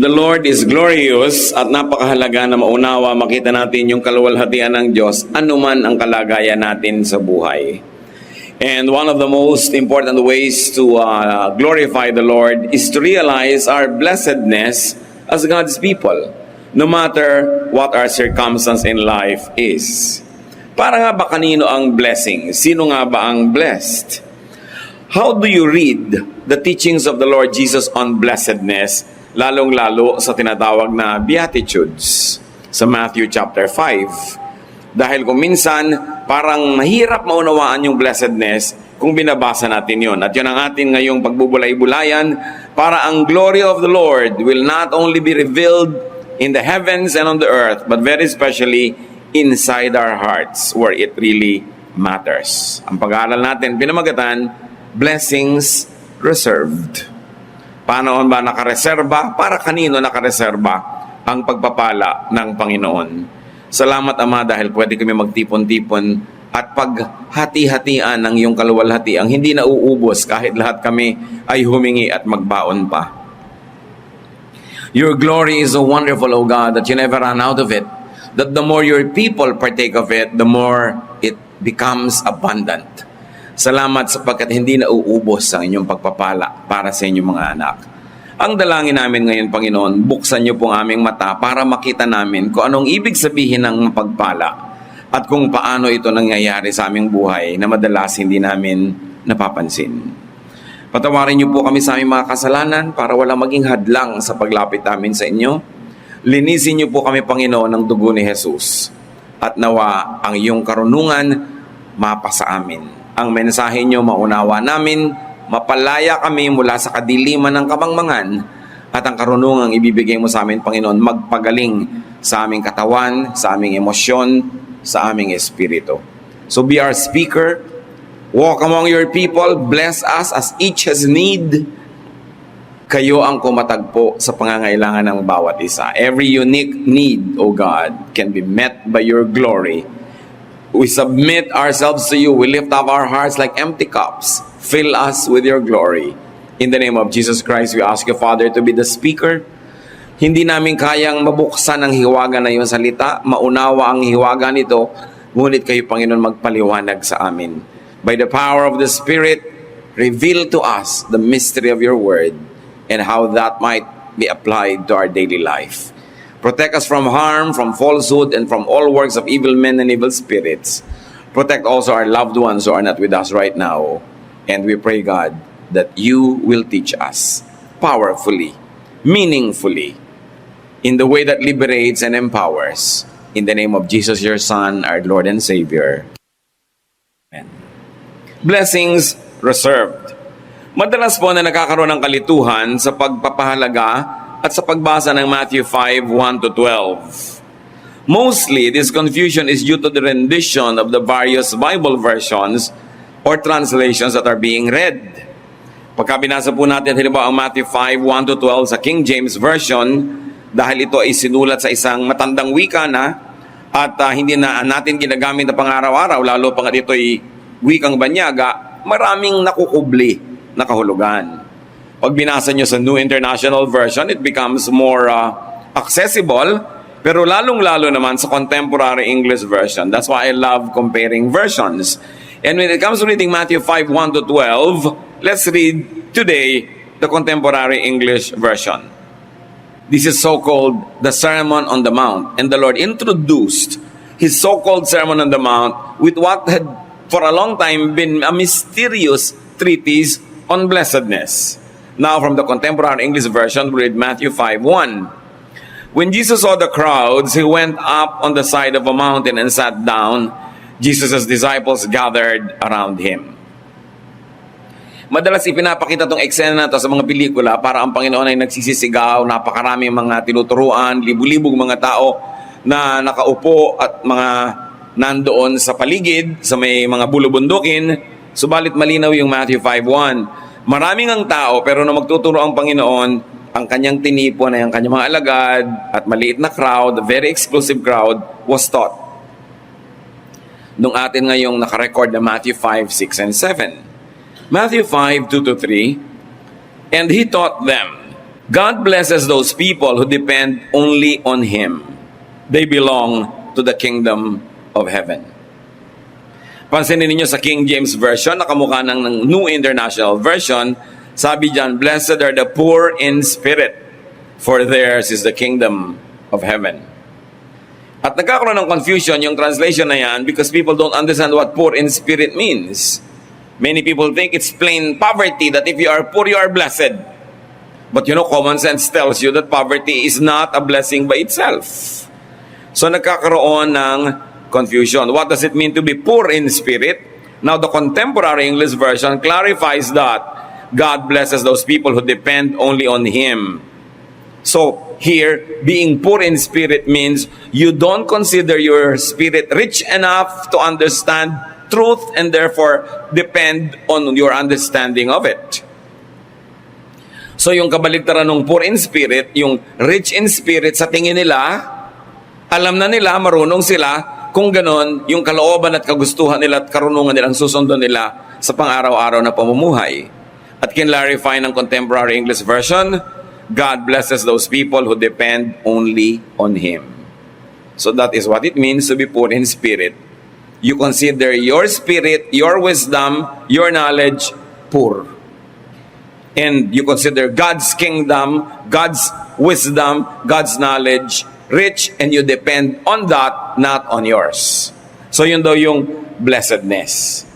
The Lord is glorious at napakahalaga na maunawa, makita natin yung kaluwalhatian ng Diyos anuman ang kalagayan natin sa buhay. And one of the most important ways to glorify the Lord is to realize our blessedness as God's people, no matter what our circumstance in life is. Para nga ba kanino ang blessing? Sino nga ba ang blessed? How do you read the teachings of the Lord Jesus on blessedness, lalong-lalo sa tinatawag na Beatitudes sa Matthew chapter 5? Dahil kung minsan, parang mahirap maunawaan yung blessedness kung binabasa natin yon. At yun ang atin ngayong pagbubulay-bulayan para ang glory of the Lord will not only be revealed in the heavens and on the earth, but very especially inside our hearts where it really matters. Ang pag-aaral natin, pinamagatan, Blessings Reserved. Paano ba nakareserba? Para kanino nakareserba ang pagpapala ng Panginoon? Salamat, Ama, dahil pwede kami magtipon-tipon at paghati-hatian ng iyong kaluwalhatian, hindi na uubos kahit lahat kami ay humingi at magbaon pa. Your glory is so wonderful, O God, that you never run out of it. That the more your people partake of it, the more it becomes abundant. Salamat sapagkat hindi na uubos ang inyong pagpapala para sa inyong mga anak. Ang dalangin namin ngayon, Panginoon, buksan niyo pong aming mata para makita namin kung anong ibig sabihin ng pagpala at kung paano ito nangyayari sa aming buhay na madalas hindi namin napapansin. Patawarin niyo po kami sa aming mga kasalanan para walang maging hadlang sa paglapit namin sa inyo. Linisin niyo po kami, Panginoon, ng dugo ni Jesus. At nawa ang iyong karunungan mapasa amin. Ang mensahe niyo maunawa namin, mapalaya kami mula sa kadiliman ng kamangmangan, at ang karunungang ibibigay mo sa amin, Panginoon, magpagaling sa aming katawan, sa aming emosyon, sa aming espiritu. So be our speaker, walk among your people, bless us as each has need. Kayo ang kumatagpo sa pangangailangan ng bawat isa. Every unique need, O God, can be met by your glory. We submit ourselves to you. We lift up our hearts like empty cups. Fill us with your glory. In the name of Jesus Christ, we ask you, Father, to be the speaker. Hindi namin kayang mabuksan ang hiwaga na iyong salita, maunawa ang hiwaga nito, ngunit kayo, Panginoon, magpaliwanag sa amin. By the power of the Spirit, reveal to us the mystery of your word and how that might be applied to our daily life. Protect us from harm, from falsehood, and from all works of evil men and evil spirits. Protect also our loved ones who are not with us right now. And we pray, God, that you will teach us powerfully, meaningfully, in the way that liberates and empowers. In the name of Jesus, your Son, our Lord and Savior. Amen. Blessings reserved. Madalas po na nakakaroon ng kalituhan sa pagpapahalaga at sa pagbasa ng Matthew 5, 1-12. Mostly, this confusion is due to the rendition of the various Bible versions or translations that are being read. Pagka binasa po natin, halimbawa ang Matthew 5, 1-12 sa King James Version, dahil ito ay sinulat sa isang matandang wika na at hindi na natin ginagamit na pang-araw-araw, lalo pa nga dito ay wikang banyaga, maraming nakukubli na kahulugan. Pag binasa nyo sa New International Version, it becomes more accessible, pero lalong-lalo naman sa Contemporary English Version. That's why I love comparing versions. And when it comes to reading Matthew 5, 1-12, let's read today the Contemporary English Version. This is so-called the Sermon on the Mount. And the Lord introduced his so-called Sermon on the Mount with what had for a long time been a mysterious treatise on blessedness. Now, from the Contemporary English Version, we read Matthew 5:1. When Jesus saw the crowds, he went up on the side of a mountain and sat down. Jesus' disciples gathered around him. Madalas ipinapakita itong eksena na ito sa mga pelikula para ang Panginoon ay nagsisisigaw, napakaraming mga tinuturuan, libu-libong mga tao na nakaupo at mga nandoon sa paligid, sa may mga bulubundukin. Subalit malinaw yung Matthew 5:1. Maraming ang tao, pero nung magtuturo ang Panginoon, ang kanyang tinipon ay ang kanyang mga alagad at maliit na crowd, a very exclusive crowd, was taught. Nung atin ngayong nakarecord na Matthew 5, 6, and 7. Matthew 5, 2-3, and he taught them, God blesses those people who depend only on Him. They belong to the kingdom of heaven. Pansinin ninyo sa King James Version, nakamukha ng New International Version, sabi dyan, "Blessed are the poor in spirit, for theirs is the kingdom of heaven." At nagkakaroon ng confusion yung translation na yan because people don't understand what poor in spirit means. Many people think it's plain poverty, that if you are poor, you are blessed. But common sense tells you that poverty is not a blessing by itself. So nagkakaroon ng confusion. What does it mean to be poor in spirit? Now the contemporary English version clarifies that God blesses those people who depend only on Him. So here, being poor in spirit means you don't consider your spirit rich enough to understand truth and therefore depend on your understanding of it. So yung kabaligtaran ng poor in spirit, yung rich in spirit, sa tingin nila, alam na nila, marunong sila, kung ganon, yung kalooban at kagustuhan nila at karunungan nilang susundon nila sa pang-araw-araw na pamumuhay. At kinlarify ng contemporary English version, God blesses those people who depend only on Him. So that is what it means to be poor in spirit. You consider your spirit, your wisdom, your knowledge poor. And you consider God's kingdom, God's wisdom, God's knowledge rich, and you depend on that, not on yours. So yun daw yung blessedness.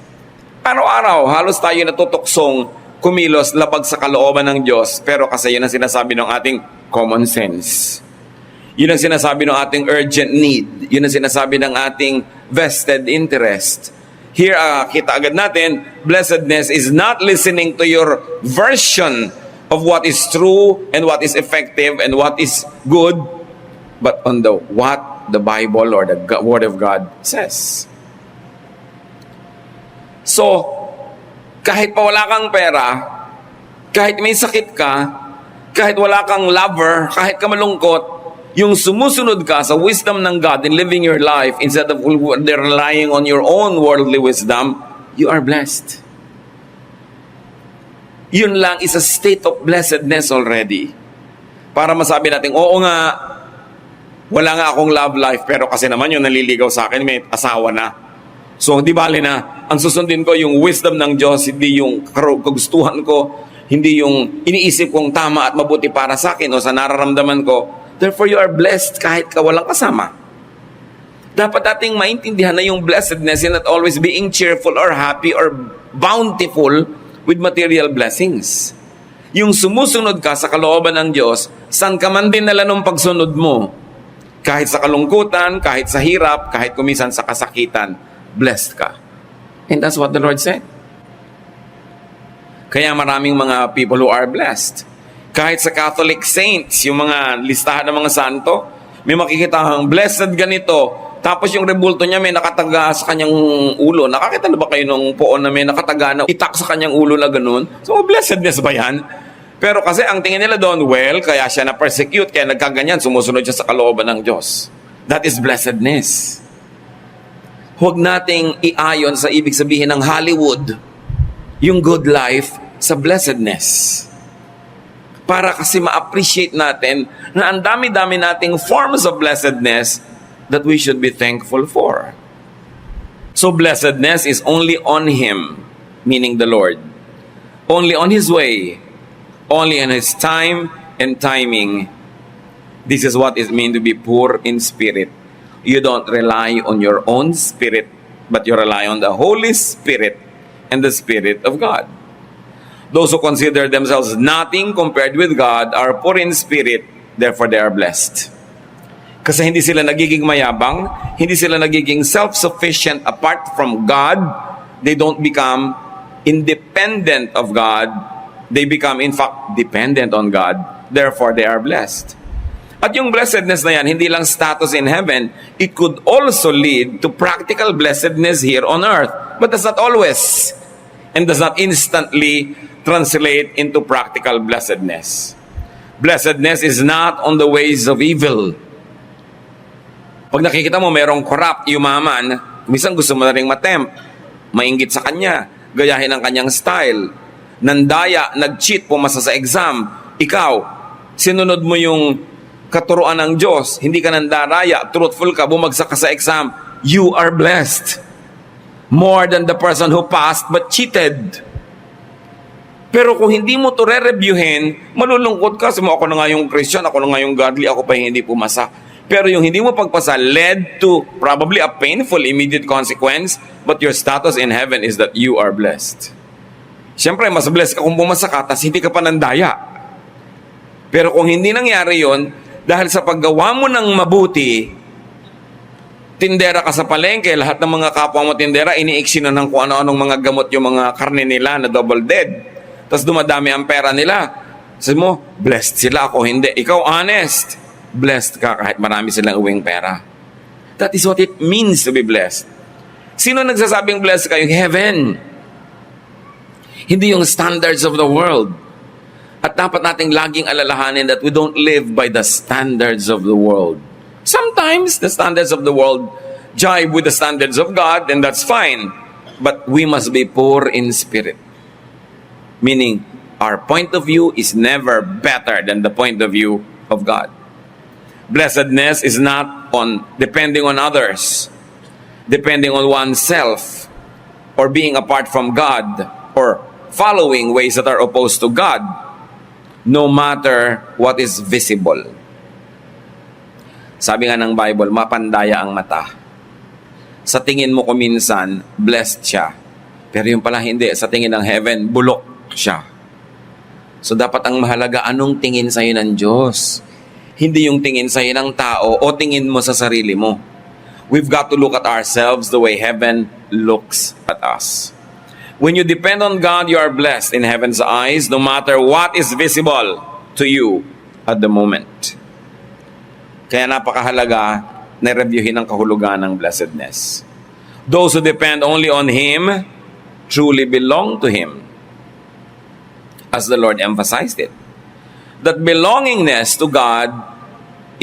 Araw-araw, halos tayo natutuksong kumilos labag sa kalooban ng Diyos, pero kasi yun ang sinasabi ng ating common sense. Yun ang sinasabi ng ating urgent need. Yun ang sinasabi ng ating vested interest. Here, kita agad natin, blessedness is not listening to your version of what is true and what is effective and what is good, but on what the Bible or the Word of God says. So, kahit pa wala kang pera, kahit may sakit ka, kahit wala kang lover, kahit ka malungkot, yung sumusunod ka sa wisdom ng God in living your life instead of relying on your own worldly wisdom, you are blessed. Yun lang is a state of blessedness already. Para masabi natin, oo nga, wala nga akong love life, pero kasi naman yung naliligaw sa akin, may asawa na. So, di bali na, ang susundin ko yung wisdom ng Diyos, hindi yung kagustuhan ko, hindi yung iniisip kong tama at mabuti para sa akin o sa nararamdaman ko. Therefore, you are blessed kahit ka walang kasama. Dapat ating maintindihan na yung blessedness is not always being cheerful or happy or bountiful with material blessings. Yung sumusunod ka sa kalooban ng Diyos, saan ka man din nala ng pagsunod mo. Kahit sa kalungkutan, kahit sa hirap, kahit kumisan sa kasakitan, blessed ka. And that's what the Lord said. Kaya maraming mga people who are blessed. Kahit sa Catholic saints, yung mga listahan ng mga santo, may makikita kang blessed ganito, tapos yung rebulto niya may nakataga sa kanyang ulo. Nakakita na ba kayo nung poon na may nakataga na itak sa kanyang ulo na ganun? So, blessedness ba yan? Pero kasi ang tingin nila doon, well, kaya siya na-persecute, kaya nagkaganyan, sumusunod siya sa kalooban ng Diyos. That is blessedness. Huwag nating iayon sa ibig sabihin ng Hollywood, yung good life sa blessedness. Para kasi ma-appreciate natin na ang dami-dami nating forms of blessedness that we should be thankful for. So blessedness is only on Him, meaning the Lord. Only on His way. Only in His time and timing. This is what it means to be poor in spirit. You don't rely on your own spirit, but you rely on the Holy Spirit and the Spirit of God. Those who consider themselves nothing compared with God are poor in spirit, therefore they are blessed. Kasi hindi sila nagiging mayabang, hindi sila nagiging self-sufficient apart from God, they don't become independent of God, they become in fact dependent on God, therefore they are blessed. At yung blessedness na yan, hindi lang status in heaven, it could also lead to practical blessedness here on earth, but that's not always, and does not instantly translate into practical blessedness. Blessedness is not on the ways of evil. Pag nakikita mo mayroong corrupt, yumaman, minsan gusto mo na rin matempt, mainggit sa kanya, gayahin ang kanyang style, nandaya, nag-cheat, pumasa sa exam, ikaw, sinunod mo yung katuruan ng Diyos, hindi ka nandaraya, truthful ka, bumagsak ka sa exam, you are blessed. More than the person who passed but cheated. Pero kung hindi mo to re-reviewin, malulungkot ka. Sabi mo, ako na nga yung Christian, ako na nga yung godly, ako pa yung hindi pumasa. Pero yung hindi mo pagpasa led to probably a painful immediate consequence, but your status in heaven is that you are blessed. Siyempre, mas blessed ka kung bumasa ka, tas hindi ka pa nandaya. Pero kung hindi nangyari yon, dahil sa paggawa mo ng mabuti, tindera ka sa palengke, lahat ng mga kapwa mo tindera, iniiksi na ng kung ano-anong mga gamot yung mga karne nila na double dead. Tapos dumadami ang pera nila. Sabi mo, blessed sila, ako hindi. Ikaw honest, blessed ka kahit marami silang uwing pera. That is what it means to be blessed. Sino nagsasabing blessed kayo? Heaven. Hindi yung standards of the world. At dapat nating laging alalahanin that we don't live by the standards of the world. Sometimes the standards of the world jive with the standards of God, and that's fine. But we must be poor in spirit. Meaning, our point of view is never better than the point of view of God. Blessedness is not on depending on others, depending on oneself, or being apart from God, or following ways that are opposed to God, no matter what is visible. Sabi nga ng Bible, mapandaya ang mata. Sa tingin mo kuminsan, blessed siya. Pero yung pala hindi, sa tingin ng heaven, bulok siya. So dapat ang mahalaga, anong tingin sa'yo ng Diyos? Hindi yung tingin sa'yo ng tao o tingin mo sa sarili mo. We've got to look at ourselves the way heaven looks at us. When you depend on God, you are blessed in heaven's eyes, no matter what is visible to you at the moment. Kaya napakahalaga na reviewin ang kahulugan ng blessedness. Those who depend only on Him truly belong to Him, as the Lord emphasized it. That belongingness to God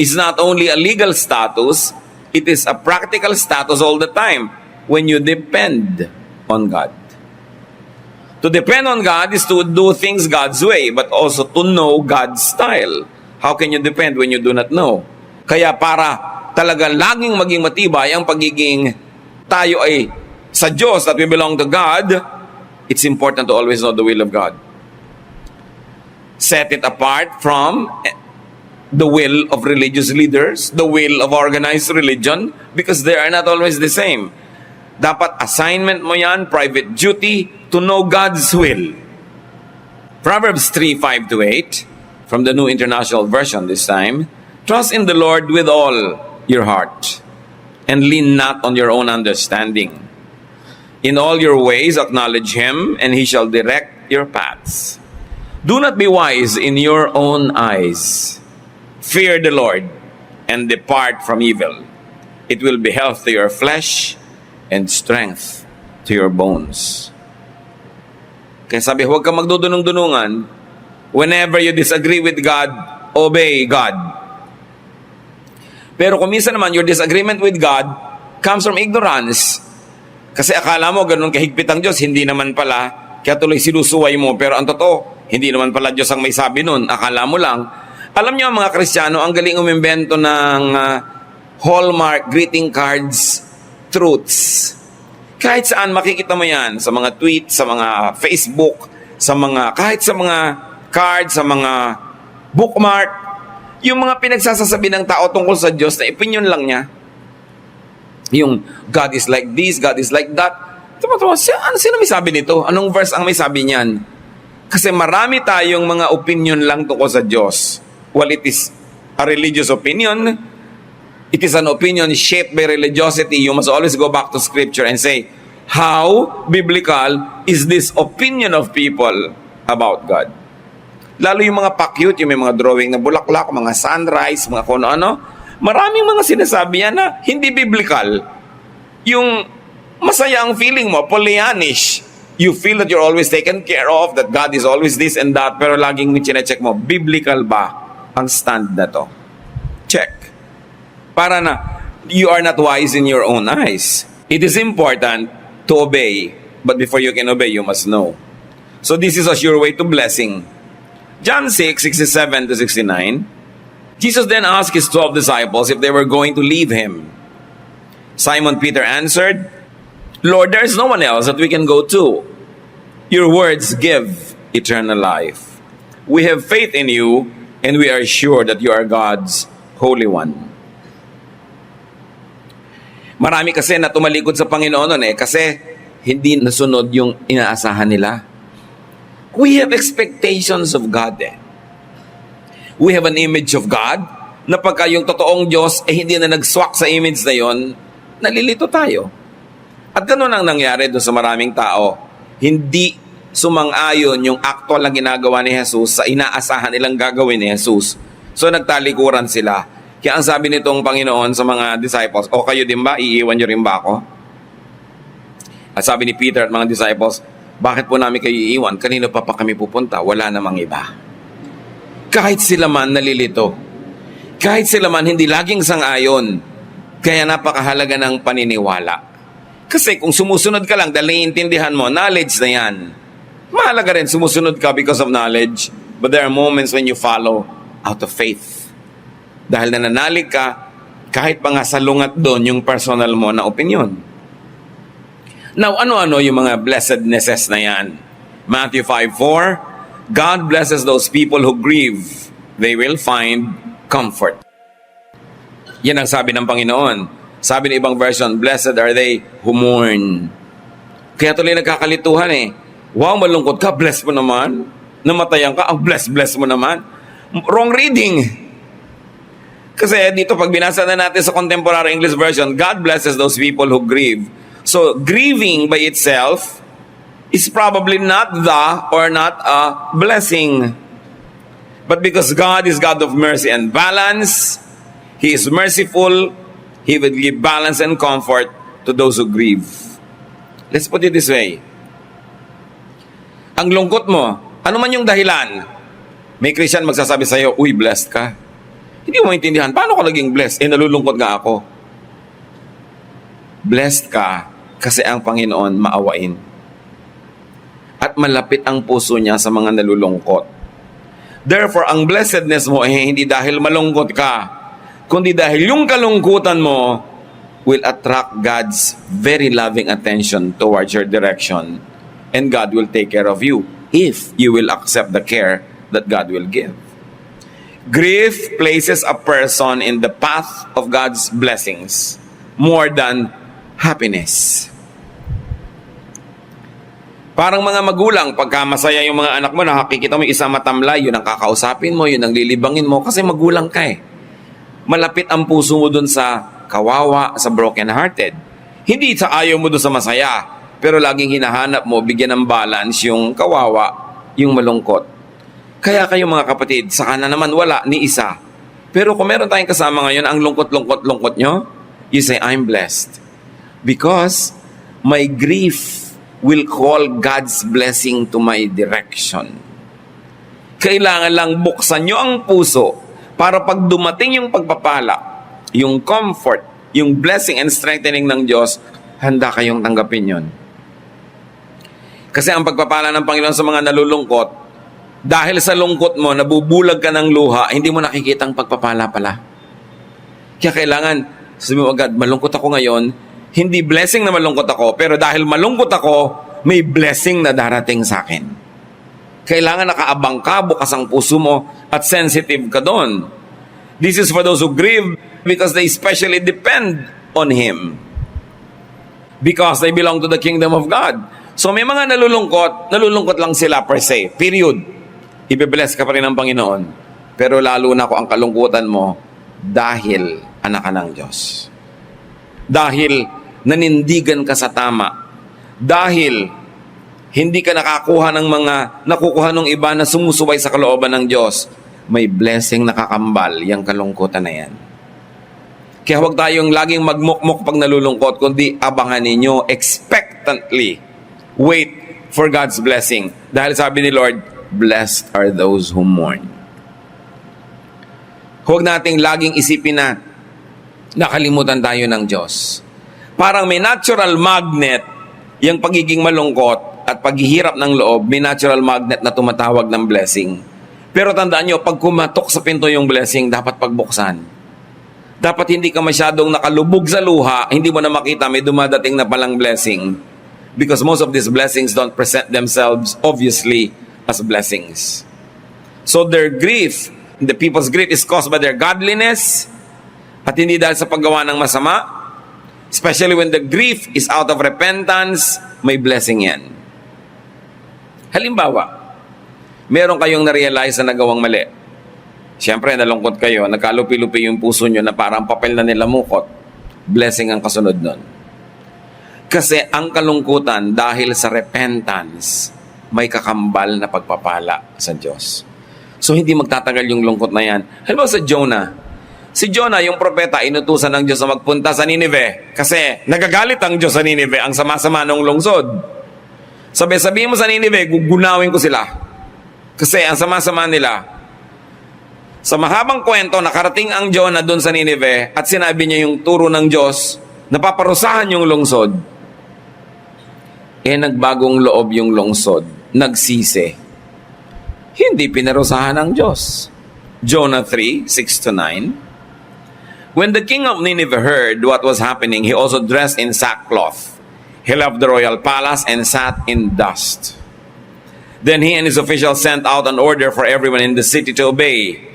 is not only a legal status, it is a practical status all the time when you depend on God. To depend on God is to do things God's way, but also to know God's style. How can you depend when you do not know? Kaya para talaga laging maging matibay ang pagiging tayo ay sa Diyos, that we belong to God, it's important to always know the will of God. Set it apart from the will of religious leaders, the will of organized religion, because they are not always the same. Dapat assignment mo yan, private duty, to know God's will. Proverbs 3:5-8, from the New International Version this time, trust in the Lord with all your heart, and lean not on your own understanding. In all your ways acknowledge Him, and He shall direct your paths. Do not be wise in your own eyes. Fear the Lord, and depart from evil. It will be health to your flesh, and strength to your bones. Kaya sabi, huwag kang magdudunong-dunungan. Whenever you disagree with God, obey God. Pero kung minsan naman, your disagreement with God comes from ignorance. Kasi akala mo, ganun kahigpit ang Diyos, hindi naman pala, kaya tuloy sinusuway mo. Pero ang totoo, hindi naman pala Diyos ang may sabi nun, akala mo lang. Alam niyo mga Kristiyano, ang galing umimbento ng Hallmark greeting cards, truths. Kahit saan makikita mo yan, sa mga tweet, sa mga Facebook, kahit sa mga cards, sa mga bookmark, yung mga pinagsasasabi ng tao tungkol sa Diyos na opinion lang niya. Yung God is like this, God is like that. Sino may sabi nito? Anong verse ang may sabi niyan? Kasi marami tayong mga opinion lang tungkol sa Diyos. Well, it is a religious opinion. It is an opinion shaped by religiosity. You must always go back to Scripture and say, how biblical is this opinion of people about God? Lalo yung mga pa-cute, yung may mga drawing na bulaklak, mga sunrise, mga kung ano. Maraming mga sinasabi yan na hindi biblical. Yung masaya ang feeling mo, Pollyannish. You feel that you're always taken care of, that God is always this and that, pero laging chinecheck mo, biblical ba ang stand na to? Check. Para na, you are not wise in your own eyes. It is important to obey, but before you can obey, you must know. So this is a sure way to blessing. John 6:67 to 69, Jesus then asked his 12 disciples if they were going to leave him. Simon Peter answered, "Lord, there is no one else that we can go to. Your words give eternal life. We have faith in you, and we are sure that you are God's Holy One." Marami kasi na tumalikod sa Panginoon nun kasi hindi nasunod yung inaasahan nila. We have expectations of God We have an image of God na pagka yung totoong Diyos hindi na nagswak sa image na yon, nalilito tayo. At ganun ang nangyari doon sa maraming tao. Hindi sumang-ayon yung actual na ginagawa ni Jesus sa inaasahan nilang gagawin ni Jesus. So nagtalikuran sila. Kaya ang sabi nitong Panginoon sa mga disciples, "O kayo din ba? Iiwan nyo rin ba ako?" At sabi ni Peter at mga disciples, "Bakit po namin kayo iiwan? Kanino pa kami pupunta? Wala namang iba." Kahit sila man nalilito, kahit sila man hindi laging sang-ayon, kaya napakahalaga ng paniniwala. Kasi kung sumusunod ka lang dahil naiintindihan mo, knowledge na yan. Mahalaga rin sumusunod ka because of knowledge, but there are moments when you follow out of faith. Dahil nananalig ka, kahit pa nga salungat doon yung personal mo na opinion. Now, ano-ano yung mga blessednesses na yan? Matthew 5:4, God blesses those people who grieve. They will find comfort. Yan ang sabi ng Panginoon. Sabi ng ibang version, blessed are they who mourn. Kaya tuloy nagkakalituhan Wow, malungkot ka, bless mo naman. Namatayan ka, ang bless mo naman. Wrong reading. Kasi dito pag binasa na natin sa contemporary English version, God blesses those people who grieve. So, grieving by itself is probably not a blessing. But because God is God of mercy and balance, He is merciful, He will give balance and comfort to those who grieve. Let's put it this way. Ang lungkot mo, ano man yung dahilan, may Christian magsasabi sa'yo, "Uy, blessed ka." Hindi mo maintindihan, paano ka naging blessed? Nalulungkot nga ako. Blessed ka kasi ang Panginoon maawain. At malapit ang puso niya sa mga nalulungkot. Therefore, ang blessedness mo hindi dahil malungkot ka, kundi dahil yung kalungkutan mo will attract God's very loving attention towards your direction, and God will take care of you if you will accept the care that God will give. Grief places a person in the path of God's blessings more than happiness. Parang mga magulang, pagka masaya yung mga anak mo, nakikita mo isang matamlay, yun ang kakausapin mo, yun ang lilibangin mo, kasi magulang ka Malapit ang puso mo dun sa kawawa, sa broken-hearted. Hindi sa ayaw mo dun sa masaya, pero laging hinahanap mo, bigyan ng balance yung kawawa, yung malungkot. Kaya kayo mga kapatid, sa kanan naman wala, ni isa. Pero kung meron tayong kasama ngayon, ang lungkot nyo, you say, "I'm blessed." Because my grief will call God's blessing to my direction. Kailangan lang buksan nyo ang puso para pag dumating yung pagpapala, yung comfort, yung blessing and strengthening ng Diyos, handa kayong tanggapin yon. Kasi ang pagpapala ng Panginoon sa mga nalulungkot, dahil sa lungkot mo, nabubulag ka ng luha, hindi mo nakikita ang pagpapala pala. Kaya kailangan, sabi mo agad, malungkot ako ngayon, hindi blessing na malungkot ako, pero dahil malungkot ako, may blessing na darating sa akin. Kailangan nakaabang ka, bukas ang puso mo, at sensitive ka doon. This is for those who grieve because they especially depend on Him. Because they belong to the kingdom of God. So may mga nalulungkot lang sila per se, period. Ibe-bless ka pa rin ng Panginoon. Pero lalo na kung ang kalungkutan mo, dahil anak ka ng Diyos. Dahil nanindigan ka sa tama. Dahil hindi ka nakukuha ng iba na sumusuway sa kalooban ng Diyos, may blessing nakakambal yung kalungkutan na yan. Kaya huwag tayong laging magmukmuk pag nalulungkot, kundi abangan ninyo expectantly. Wait for God's blessing. Dahil sabi ni Lord, blessed are those who mourn. Huwag nating laging isipin na nakalimutan tayo ng Diyos. Parang may natural magnet yung pagiging malungkot at paghihirap ng loob, may natural magnet na tumatawag ng blessing. Pero tandaan nyo, pag kumatok sa pinto yung blessing, dapat pagbuksan. Dapat hindi ka masyadong nakalubog sa luha, hindi mo na makita may dumadating na palang blessing. Because most of these blessings don't present themselves obviously as blessings. So their grief, the people's grief is caused by their godliness at hindi dahil sa paggawa ng masama. Especially when the grief is out of repentance, may blessing yan. Halimbawa, meron kayong na-realize na nagawang mali. Siyempre, nalungkot kayo, nagkalupi-lupi yung puso nyo na parang papel na nilamukot. Blessing ang kasunod nun. Kasi ang kalungkutan dahil sa repentance, may kakambal na pagpapala sa Diyos. So, hindi magtatagal yung lungkot na yan. Halimbawa sa Jonah. Si Jonah, yung propeta, inutusan ng Diyos na magpunta sa Nineveh. Kasi nagagalit ang Diyos sa Nineveh, ang sama-sama ng lungsod. Sabi mo sa Nineveh, gugunawin ko sila. Kasi ang sama-sama nila. Sa mahabang kwento, nakarating ang Jonah doon sa Nineveh at sinabi niya yung turo ng Diyos, napaparusahan yung lungsod. Nagbagong loob yung lungsod. Nagsisi. Hindi pinarusahan ng Diyos. Jonah 3:6-9. When the king of Nineveh heard what was happening, he also dressed in sackcloth. He left the royal palace and sat in dust. Then he and his officials sent out an order for everyone in the city to obey.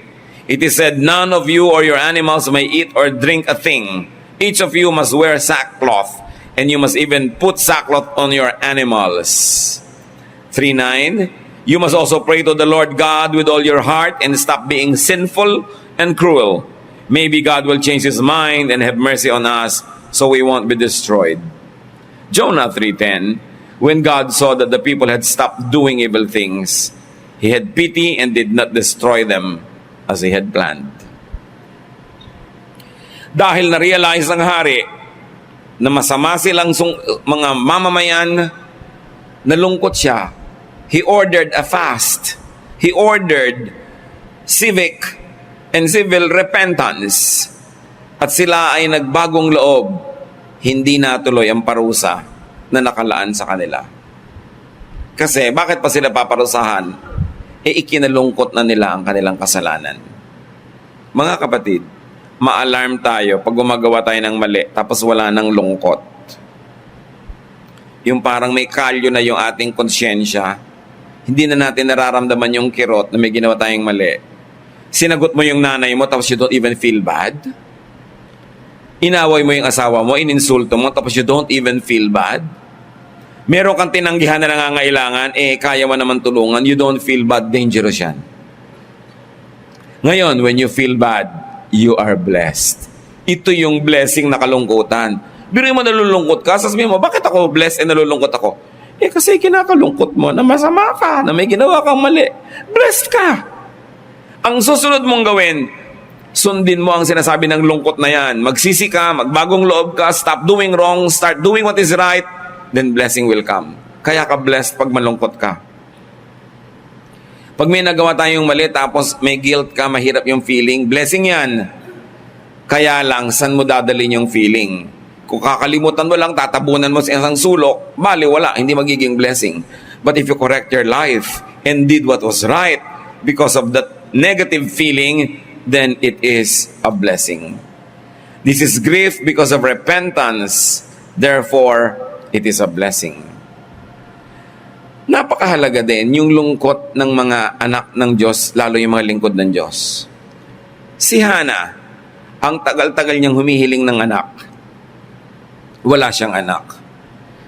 It is said, none of you or your animals may eat or drink a thing. Each of you must wear sackcloth, and you must even put sackcloth on your animals. 3:9. You must also pray to the Lord God with all your heart and stop being sinful and cruel. Maybe God will change His mind and have mercy on us so we won't be destroyed. Jonah 3:10. When God saw that the people had stopped doing evil things, He had pity and did not destroy them as He had planned. Dahil na-realize ng hari na masama silang mga mamamayan, nalungkot siya. He ordered a fast. He ordered civic and civil repentance. At sila ay nagbagong loob. Hindi natuloy ang parusa na nakalaan sa kanila. Kasi bakit pa sila paparusahan? Ikinalungkot na nila ang kanilang kasalanan. Mga kapatid, ma-alarm tayo pag gumagawa tayo ng mali tapos wala ng lungkot. Yung parang may kalyo na yung ating konsyensya, hindi na natin nararamdaman yung kirot na may ginawa tayong mali. Sinagot mo yung nanay mo tapos you don't even feel bad. Inaway mo yung asawa mo, ininsulto mo tapos you don't even feel bad. Meron kang tinanggihan na nangangailangan, kaya mo naman tulungan, you don't feel bad, dangerous yan. Ngayon, when you feel bad, you are blessed. Ito yung blessing na kalungkutan. Biro mo nalulungkot ka, sasabihin mo, bakit ako blessed and nalulungkot ako? Kasi kinakalungkot mo na masama ka, na may ginawa kang mali. Blessed ka. Ang susunod mong gawin, sundin mo ang sinasabi ng lungkot na yan. Magsisi ka, magbagong loob ka, stop doing wrong, start doing what is right, then blessing will come. Kaya ka blessed pag malungkot ka. Pag may nagawa tayong mali, tapos may guilt ka, mahirap yung feeling, blessing yan. Kaya lang, saan mo dadalhin yung feeling? Kung kakalimutan mo lang, tatabunan mo sa isang sulok, bali, wala, hindi magiging blessing. But if you correct your life and did what was right because of that negative feeling, then it is a blessing. This is grief because of repentance. Therefore, it is a blessing. Napakahalaga din yung lungkot ng mga anak ng Diyos, lalo yung mga lingkod ng Diyos. Si Hannah, ang tagal-tagal niyang humihiling ng anak. Wala siyang anak.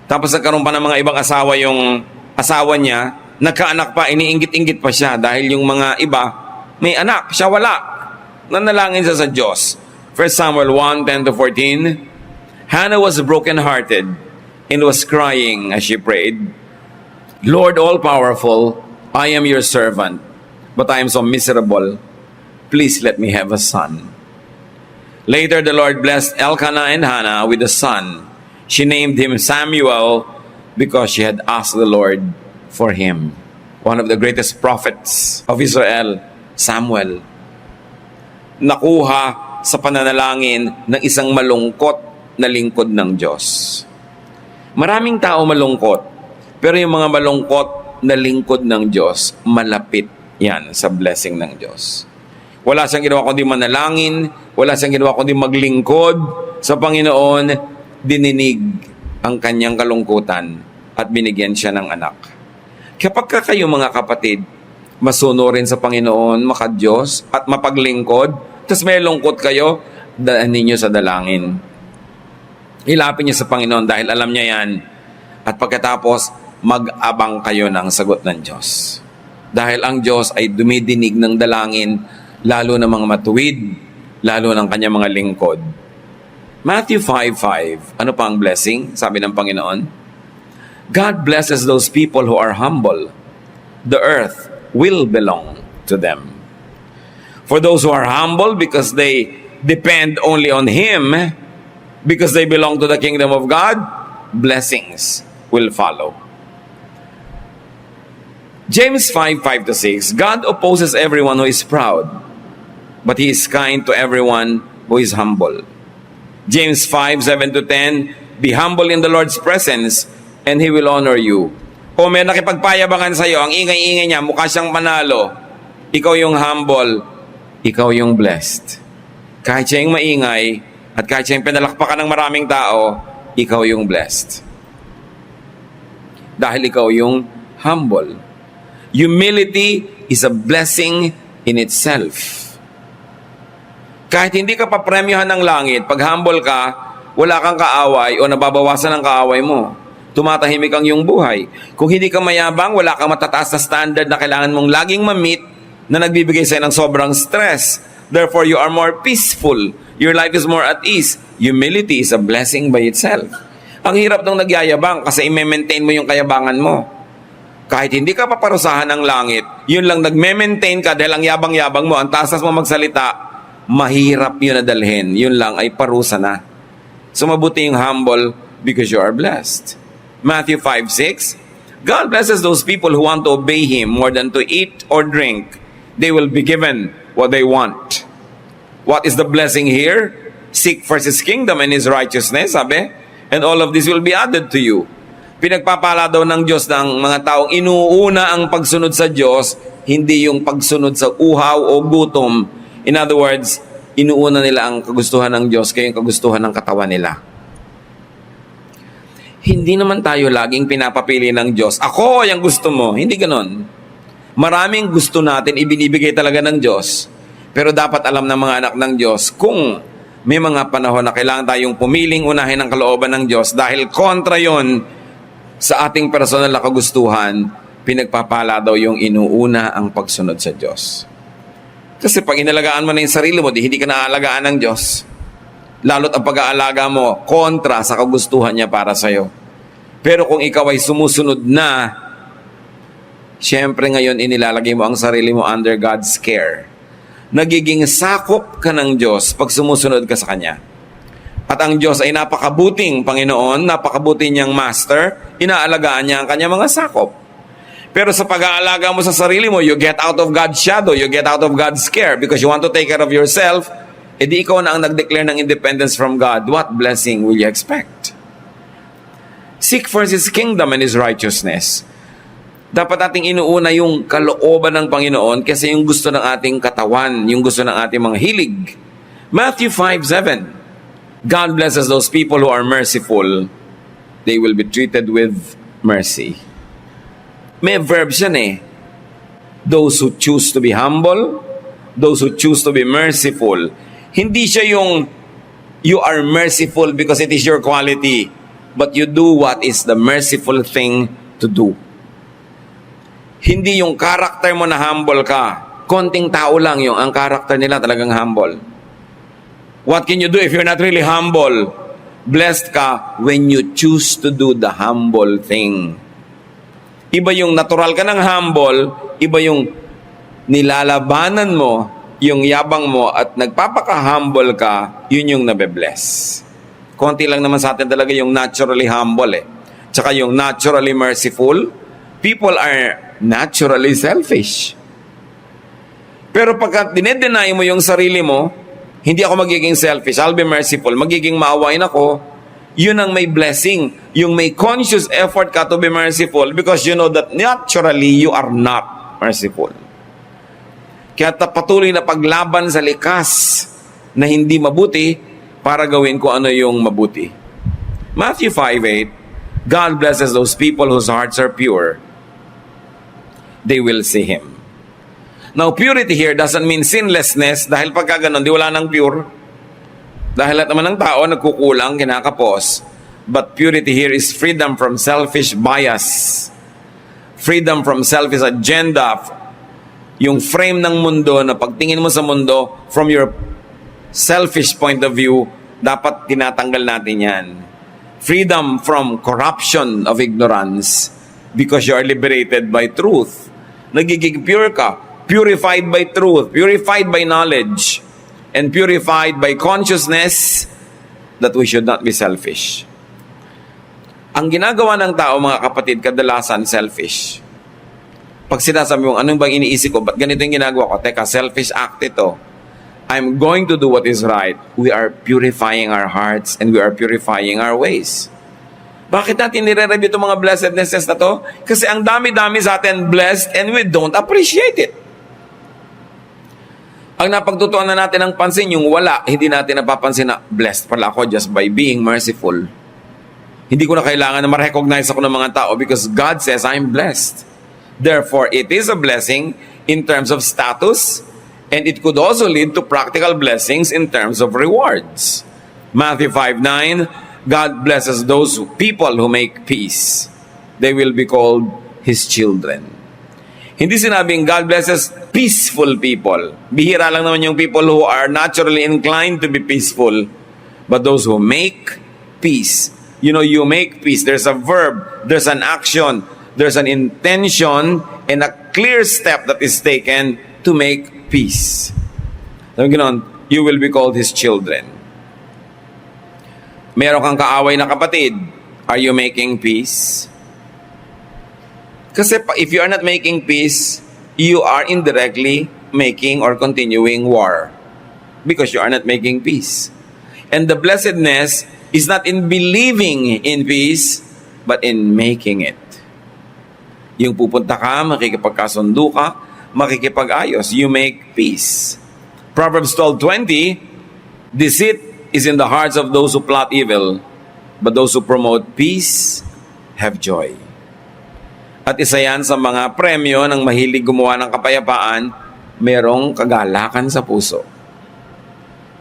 Tapos nagkaroon pa ng mga ibang asawa yung asawa niya, nagkaanak pa, iniinggit-inggit pa siya dahil yung mga iba, may anak, siya wala. Nanalangin siya sa Diyos. 1 Samuel 1:10-14, Hannah was broken-hearted and was crying as she prayed, Lord all-powerful, I am your servant, but I am so miserable. Please let me have a son. Later, the Lord blessed Elkanah and Hannah with a son. She named him Samuel because she had asked the Lord for him. One of the greatest prophets of Israel, Samuel, nakuha sa pananalangin ng isang malungkot na lingkod ng Diyos. Maraming tao malungkot, pero yung mga malungkot na lingkod ng Diyos, malapit yan sa blessing ng Diyos. Wala siyang ginawa kundi manalangin, wala siyang ginawa kundi maglingkod sa Panginoon, dininig ang kanyang kalungkutan at binigyan siya ng anak. Kapag kayo mga kapatid, masunurin sa Panginoon, maka-Diyos at mapaglingkod, tapos may lungkot kayo, daan ninyo sa dalangin. Ilapin niyo sa Panginoon dahil alam niya yan. At pagkatapos, mag-abang kayo ng sagot ng Diyos. Dahil ang Diyos ay dumidinig ng dalangin, lalo ng mga matuwid, lalo ng kanyang mga lingkod. Matthew 5:5, ano pa ang blessing? Sabi ng Panginoon, God blesses those people who are humble. The earth will belong to them. For those who are humble because they depend only on Him, because they belong to the kingdom of God, blessings will follow. James 5:5-6, God opposes everyone who is proud, but He is kind to everyone who is humble. James 5:7-10, be humble in the Lord's presence, and He will honor you. Kung may nakipagpayabangan sa iyo, ang ingay-ingay niya, mukha siyang manalo, ikaw yung humble, ikaw yung blessed. Kahit siya yung maingay, at kahit siya yung pinalakpakan ng maraming tao, ikaw yung blessed. Dahil ikaw yung humble. Humility is a blessing in itself. Kahit hindi ka papremyohan ng langit, pag humble ka, wala kang kaaway o nababawasan ang kaaway mo. Tumatahimik ang iyong buhay. Kung hindi ka mayabang, wala kang matataas na standard na kailangan mong laging ma-meet na nagbibigay sa'yo ng sobrang stress. Therefore, you are more peaceful. Your life is more at ease. Humility is a blessing by itself. Ang hirap nung nagyayabang kasi i-maintain mo yung kayabangan mo. Kahit hindi ka paparusahan ng langit, yun lang nagme-maintain ka dahil ang yabang-yabang mo, ang taas mo magsalita, mahirap yun na dalhin. Yun lang ay parusa na. So mabuti yung humble because you are blessed. Matthew 5:6, God blesses those people who want to obey Him more than to eat or drink. They will be given what they want. What is the blessing here? Seek first His kingdom and His righteousness, sabi, and all of this will be added to you. Pinagpapala daw ng Diyos ng mga taong inuuna ang pagsunod sa Diyos, hindi yung pagsunod sa uhaw o gutom. In other words, inuuna nila ang kagustuhan ng Diyos kaya yung kagustuhan ng katawan nila. Hindi naman tayo laging pinapapili ng Diyos. Ako yung gusto mo. Hindi ganon. Maraming gusto natin ibinibigay talaga ng Diyos. Pero dapat alam ng mga anak ng Diyos kung may mga panahon na kailangan tayong pumiling unahin ang kalooban ng Diyos dahil kontra yon sa ating personal na kagustuhan, pinagpapala daw yung inuuna ang pagsunod sa Diyos. Kasi pag inalagaan mo na yung sarili mo, hindi ka naaalagaan ng Diyos. Lalo't ang pag-aalaga mo kontra sa kagustuhan niya para sa'yo. Pero kung ikaw ay sumusunod na, syempre ngayon inilalagay mo ang sarili mo under God's care. Nagiging sakop ka ng Diyos pag sumusunod ka sa Kanya. At ang Diyos ay napakabuting Panginoon, napakabuting niyang Master, inaalagaan niya ang Kanyang mga sakop. Pero sa pag-aalaga mo sa sarili mo, you get out of God's shadow, you get out of God's care because you want to take care of yourself, edi ikaw na ang nag-declare ng independence from God. What blessing will you expect? Seek first His kingdom and His righteousness. Dapat ating inuuna yung kalooban ng Panginoon kasi yung gusto ng ating katawan, yung gusto ng ating mga hilig. Matthew 5:7, God blesses those people who are merciful. They will be treated with mercy. May verb siya eh. Those who choose to be humble, those who choose to be merciful. Hindi siya yung you are merciful because it is your quality, but you do what is the merciful thing to do. Hindi yung character mo na humble ka. Konting tao lang yung ang character nila talagang humble. What can you do if you're not really humble? Blessed ka when you choose to do the humble thing. Iba yung natural ka ng humble, iba yung nilalabanan mo, yung yabang mo at nagpapaka-humble ka, yun yung nabe-bless. Konti lang naman sa atin talaga yung naturally humble eh. Tsaka yung naturally merciful, people are naturally selfish. Pero pagka dinedeny mo yung sarili mo, hindi ako magiging selfish, I'll be merciful, magiging maawain ako, yun ang may blessing. Yung may conscious effort ka to be merciful because you know that naturally you are not merciful. Kaya patuloy na paglaban sa likas na hindi mabuti para gawin ko ano yung mabuti. Matthew 5:8, God blesses those people whose hearts are pure. They will see Him. Now, purity here doesn't mean sinlessness dahil pagka ganun, di wala nang pure. Dahil lahat naman ng tao nagkukulang, kinakapos. But purity here is freedom from selfish bias. Freedom from selfish agenda. Yung frame ng mundo na pagtingin mo sa mundo from your selfish point of view, dapat tinatanggal natin yan. Freedom from corruption of ignorance because you are liberated by truth. Nagiging pure ka, purified by truth, purified by knowledge, and purified by consciousness that we should not be selfish. Ang ginagawa ng tao, mga kapatid, kadalasan selfish. Pag sinasabi mo, anong bang iniisip ko? Ba't ganito yung ginagawa ko? Teka, selfish act ito. I'm going to do what is right. We are purifying our hearts and we are purifying our ways. Bakit natin nire-review itong mga blessednesses na to? Kasi ang dami-dami sa atin blessed and we don't appreciate it. Ang napagtutuan na natin ng pansin, yung wala, hindi natin napapansin na blessed pala ako just by being merciful. Hindi ko na kailangan na ma-recognize ako ng mga tao because God says I'm blessed. Therefore, it is a blessing in terms of status and it could also lead to practical blessings in terms of rewards. Matthew 5:9, God blesses those people who make peace. They will be called His children. Hindi sinabing God blesses peaceful people. Bihira lang naman yung people who are naturally inclined to be peaceful. But those who make peace. You know, you make peace. There's a verb, there's an action, there's an intention, and a clear step that is taken to make peace. Sabi ganoon, you will be called His children. Meron kang kaaway na kapatid, are you making peace? Kasi if you are not making peace, you are indirectly making or continuing war. Because you are not making peace. And the blessedness is not in believing in peace, but in making it. Yung pupunta ka, makikipagkasundo ka, makikipag-ayos, you make peace. Proverbs 12:20, deceit is in the hearts of those who plot evil, but those who promote peace have joy. At isa yan sa mga premyo ng mahilig gumawa ng kapayapaan, merong kagalakan sa puso.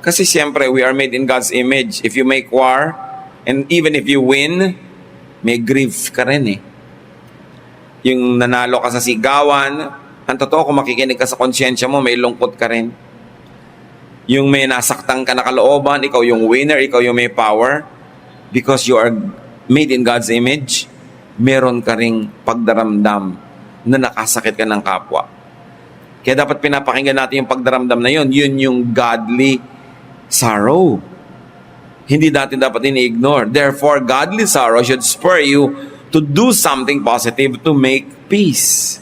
Kasi siyempre, we are made in God's image. If you make war, and even if you win, may grief ka rin eh. Yung nanalo ka sa sigawan, ang totoo kung makikinig ka sa konsyensya mo, may lungkot ka rin. Yung may nasaktan ka na kalooban, ikaw yung winner, ikaw yung may power, because you are made in God's image, meron ka ring pagdaramdam na nakasakit ka ng kapwa. Kaya dapat pinapakinggan natin yung pagdaramdam na yun. Yun yung godly sorrow. Hindi natin dapat ini-ignore. Therefore, godly sorrow should spur you to do something positive to make peace.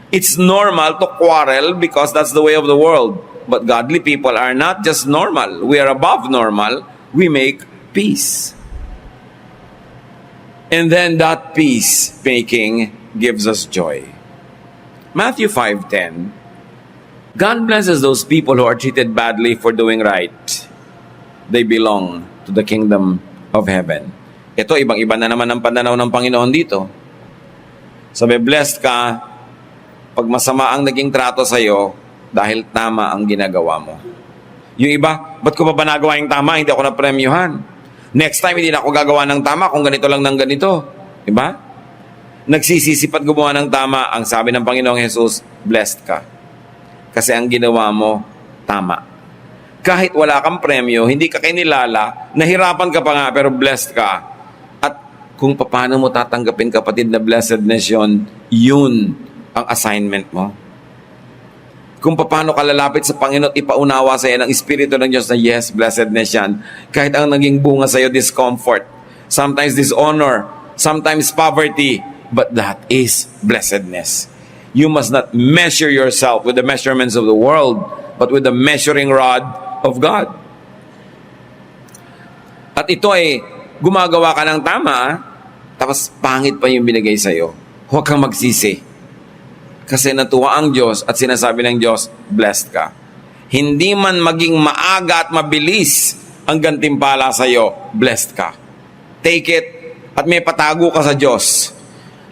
It's normal to quarrel because that's the way of the world. But godly people are not just normal. We are above normal. We make peace. And then that peace-making gives us joy. Matthew 5:10, God blesses those people who are treated badly for doing right. They belong to the kingdom of heaven. Ito, ibang-iba na naman ang pananaw ng Panginoon dito. Sabi, blessed ka pag masama ang naging trato sa'yo, dahil tama ang ginagawa mo. Yung iba, ba't ko pa ba nagawa yung tama? Hindi ako na-premyuhan. Next time, hindi na ako gagawa ng tama kung ganito lang ng ganito. Diba? Nagsisisipat gumawa ng tama. Ang sabi ng Panginoong Jesus, blessed ka. Kasi ang ginawa mo, tama. Kahit wala kang premyo, hindi ka kinilala, nahirapan ka pa nga, pero blessed ka. At kung paano mo tatanggapin, kapatid, na blessedness yun ang assignment mo. Kung paano ka lalapit sa Panginoon at ipaunawa sa iyo ng Espiritu ng Diyos na yes, blessedness yan. Kahit ang naging bunga sa iyo, discomfort. Sometimes dishonor. Sometimes poverty. But that is blessedness. You must not measure yourself with the measurements of the world, but with the measuring rod of God. At ito ay gumagawa ka ng tama, tapos pangit pa yung binigay sa iyo. Huwag kang magsisi. Kasi natuwa ang Diyos at sinasabi ng Diyos, blessed ka. Hindi man maging maaga at mabilis ang gantimpala sa iyo, blessed ka. Take it at may patago ka sa Diyos.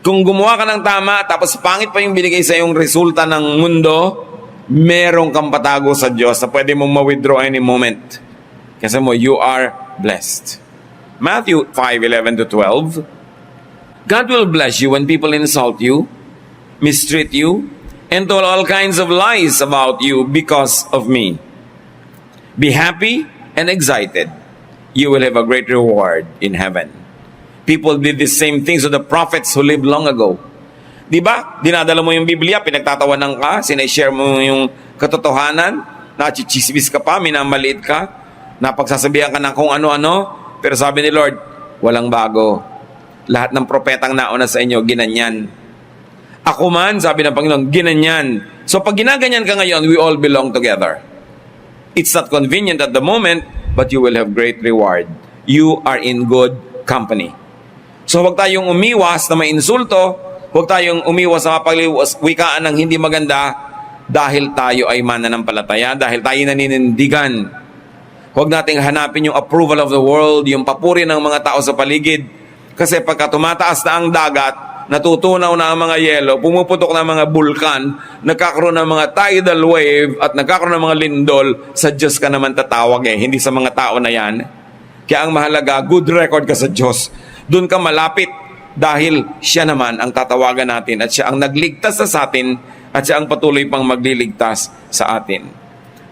Kung gumawa ka ng tama tapos pangit pa yung binigay sa yung resulta ng mundo, meron kang patago sa Diyos na pwede mong ma-withdraw any moment. Kasi mo, you are blessed. Matthew 5:11-12, God will bless you when people insult you, mistreat you, and tell all kinds of lies about you because of me. Be happy and excited. You will have a great reward in heaven. People did the same things to the prophets who lived long ago. Di ba? Dinadala mo yung Biblia, pinagtatawanan ka, sinashare mo yung katotohanan, nachichismis ka pa, minamaliit ka, napagsasabihan ka ng kung ano-ano, pero sabi ni Lord, walang bago. Lahat ng propetang nauna sa inyo, ginanyan. Ako man, sabi ng Panginoon, ginanyan. So pag ginaganyan ka ngayon, we all belong together. It's not convenient at the moment, but you will have great reward. You are in good company. So huwag tayong umiwas na may insulto, huwag tayong umiwas sa wikaan ng hindi maganda dahil tayo ay mananampalataya, dahil tayo naninindigan. Huwag nating hanapin yung approval of the world, yung papuri ng mga tao sa paligid. Kasi pagka tumataas na ang dagat, natutunaw na ang mga yelo, pumuputok na ang mga bulkan, nagkakaroon ng mga tidal wave, at nagkakaroon ng mga lindol, sa Diyos ka naman tatawag hindi sa mga tao na yan. Kaya ang mahalaga, good record ka sa Diyos. Doon ka malapit dahil siya naman ang tatawagan natin at siya ang nagligtas sa atin at siya ang patuloy pang magliligtas sa atin.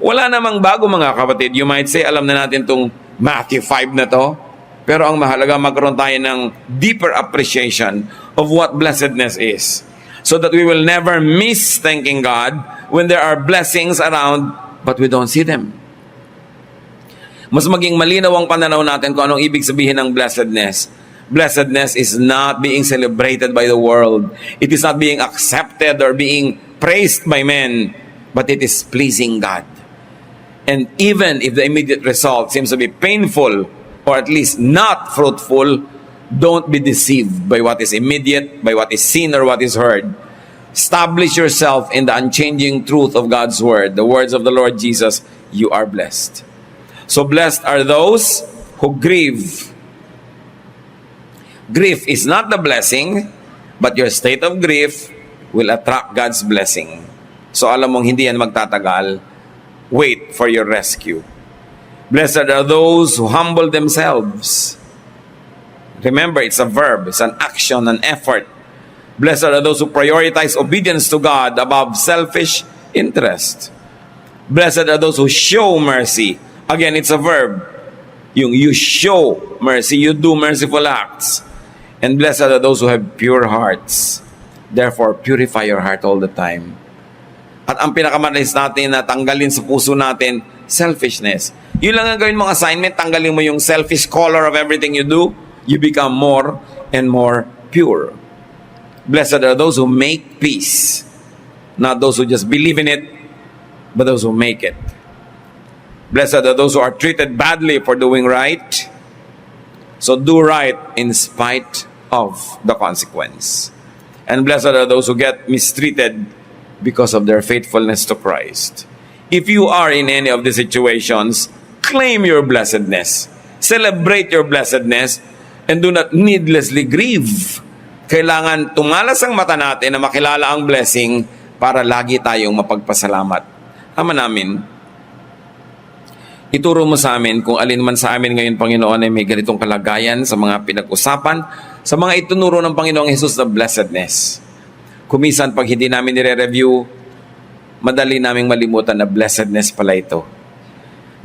Wala namang bago mga kapatid. You might say, alam na natin itong Matthew 5 na to. Pero ang mahalaga, magkaroon tayo ng deeper appreciation of what blessedness is. So that we will never miss thanking God when there are blessings around but we don't see them. Mas maging malinaw ang pananaw natin kung anong ibig sabihin ng blessedness. Blessedness is not being celebrated by the world. It is not being accepted or being praised by men, but it is pleasing God. And even if the immediate result seems to be painful or at least not fruitful, don't be deceived by what is immediate, by what is seen or what is heard. Establish yourself in the unchanging truth of God's word, the words of the Lord Jesus. You are blessed. So blessed are those who grieve. Grief is not the blessing, but your state of grief will attract God's blessing. So alam mong hindi yan magtatagal. Wait for your rescue. Blessed are those who humble themselves. Remember, it's a verb, it's an action, an effort. Blessed are those who prioritize obedience to God above selfish interest. Blessed are those who show mercy. Again, it's a verb. You show mercy, you do merciful acts. And blessed are those who have pure hearts. Therefore, purify your heart all the time. At ang pinakamadalis natin na tanggalin sa puso natin, selfishness. Yun lang ang gawin mong assignment, tanggalin mo yung selfish color of everything you do, you become more and more pure. Blessed are those who make peace, not those who just believe in it, but those who make it. Blessed are those who are treated badly for doing right, so do right in spite of the consequence. And blessed are those who get mistreated because of their faithfulness to Christ. If you are in any of these situations, claim your blessedness. Celebrate your blessedness and do not needlessly grieve. Kailangan tumalas ang mata natin na makilala ang blessing para lagi tayong mapagpasalamat. Ama namin, ituro mo sa amin kung alin man sa amin ngayon, Panginoon, ay may ganitong kalagayan sa mga pinag-usapan, sa mga itunuro ng Panginoong Jesus na blessedness. Kumisan pag hindi namin nire-review, madali naming malimutan na blessedness pala ito.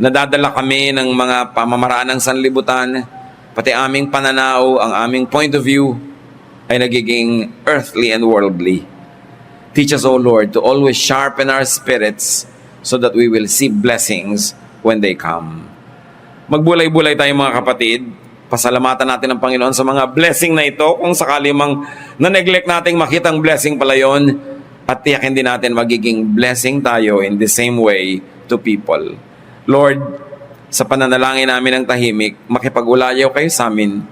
Nadadala kami ng mga pamamaraan ng sanlibutan, pati aming pananaw, ang aming point of view, ay nagiging earthly and worldly. Teach us, O Lord, to always sharpen our spirits so that we will see blessings when they come. Magbulay-bulay tayo mga kapatid. Pasalamatan natin ang Panginoon sa mga blessing na ito. Kung sakali mang na-neglect nating makitang blessing pala yun, at tiyakin din natin magiging blessing tayo in the same way to people. Lord, sa pananalangin namin ng tahimik, makipag-ulayaw kayo sa amin.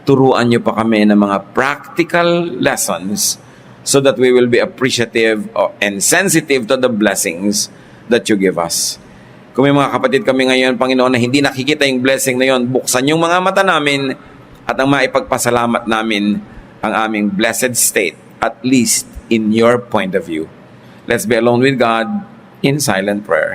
Turuan niyo pa kami ng mga practical lessons so that we will be appreciative and sensitive to the blessings that you give us. Kung may mga kapatid kami ngayon, Panginoon, na hindi nakikita yung blessing na yon, buksan yung mga mata namin at ang maipagpasalamat namin ang aming blessed state, at least in your point of view. Let's be alone with God in silent prayer.